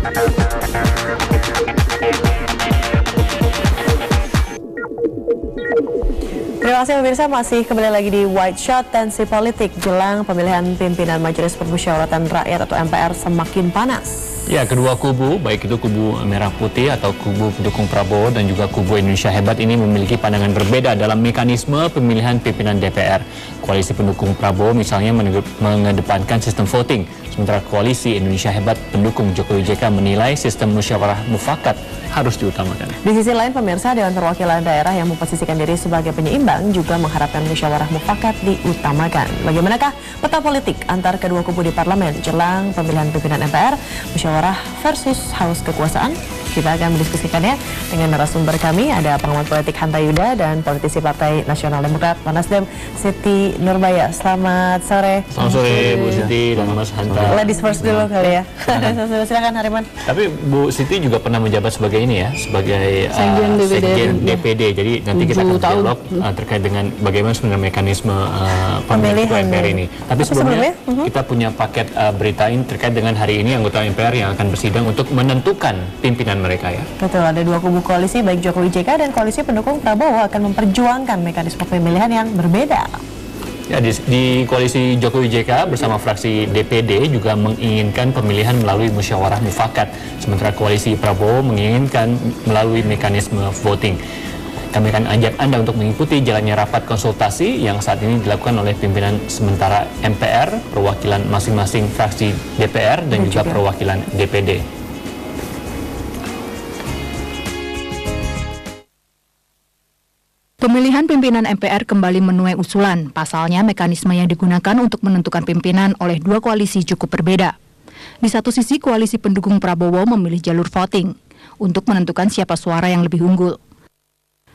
Terima kasih pemirsa, masih kembali lagi di White Shot. Tensi politik jelang pemilihan pimpinan Majelis Permusyawaratan Rakyat atau MPR semakin panas. Ya, kedua kubu, baik itu kubu Merah Putih atau kubu pendukung Prabowo dan juga kubu Indonesia Hebat ini memiliki pandangan berbeda dalam mekanisme pemilihan pimpinan DPR. Koalisi pendukung Prabowo misalnya mengedepankan sistem voting, sementara koalisi Indonesia Hebat pendukung Jokowi JK menilai sistem musyawarah mufakat harus diutamakan. Di sisi lain, pemirsa, Dewan Perwakilan Daerah yang memposisikan diri sebagai penyeimbang juga mengharapkan musyawarah mufakat diutamakan. Bagaimanakah peta politik antar kedua kubu di parlemen jelang pemilihan pimpinan MPR, musyawarah versus haus kekuasaan? Kita akan mendiskusikannya dengan narasumber kami, ada pengamat politik Hanta Yuda dan politisi Partai Nasional Demokrat Nasdem Siti Nurbaya. Selamat sore. Selamat sore Bu Siti dan Mas Hanta. Ladies first dulu kali ya. Silakan Hariman. Tapi Bu Siti juga pernah menjabat sebagai ini ya, sebagai Sekjen DPD. Jadi nanti kita akan dialog terkait dengan bagaimana sebenarnya mekanisme pemilihan MPR ini. Tapi sebelumnya kita punya paket berita ini terkait dengan hari ini anggota MPR yang akan bersidang untuk menentukan pimpinan mereka ya. Betul, ada dua kubu koalisi baik Jokowi JK dan koalisi pendukung Prabowo akan memperjuangkan mekanisme pemilihan yang berbeda. Ya, di koalisi Jokowi JK bersama fraksi DPD juga menginginkan pemilihan melalui musyawarah mufakat, sementara koalisi Prabowo menginginkan melalui mekanisme voting. Kami akan ajak Anda untuk mengikuti jalannya rapat konsultasi yang saat ini dilakukan oleh pimpinan sementara MPR, perwakilan masing-masing fraksi DPR dan juga perwakilan DPD. Pemilihan pimpinan MPR kembali menuai usulan. Pasalnya, mekanisme yang digunakan untuk menentukan pimpinan oleh dua koalisi cukup berbeda. Di satu sisi, koalisi pendukung Prabowo memilih jalur voting untuk menentukan siapa suara yang lebih unggul.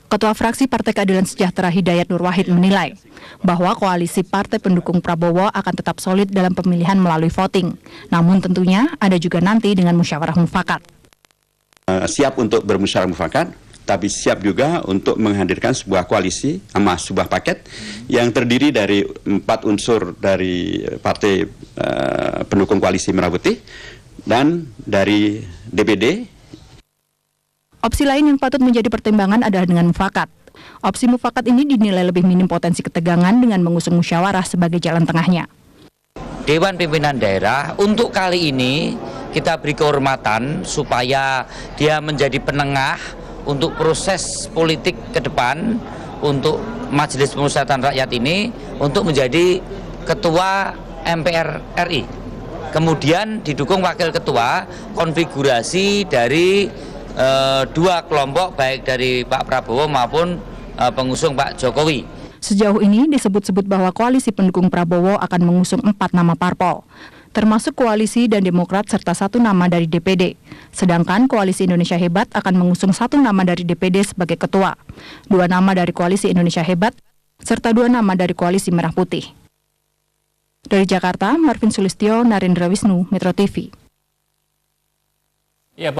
Ketua fraksi Partai Keadilan Sejahtera Hidayat Nur Wahid menilai bahwa koalisi partai pendukung Prabowo akan tetap solid dalam pemilihan melalui voting. Namun tentunya ada juga nanti dengan musyawarah mufakat. Siap untuk bermusyawarah mufakat, tapi siap juga untuk menghadirkan sebuah koalisi sama sebuah paket yang terdiri dari 4 unsur dari partai pendukung koalisi Merah Putih dan dari DPD. Opsi lain yang patut menjadi pertimbangan adalah dengan mufakat. Opsi mufakat ini dinilai lebih minim potensi ketegangan dengan mengusung musyawarah sebagai jalan tengahnya. Dewan Pimpinan Daerah untuk kali ini kita beri kehormatan supaya dia menjadi penengah untuk proses politik ke depan untuk Majelis Permusyawaratan Rakyat ini untuk menjadi Ketua MPR RI. Kemudian didukung Wakil Ketua, konfigurasi dari dua kelompok baik dari Pak Prabowo maupun pengusung Pak Jokowi. Sejauh ini disebut-sebut bahwa koalisi pendukung Prabowo akan mengusung 4 nama parpol, termasuk koalisi dan Demokrat serta 1 nama dari DPD. Sedangkan koalisi Indonesia Hebat akan mengusung 1 nama dari DPD sebagai ketua, 2 nama dari koalisi Indonesia Hebat, serta 2 nama dari koalisi Merah Putih. Dari Jakarta, Marvin Sulistyo, Narendra Wisnu, Metro TV. Ya,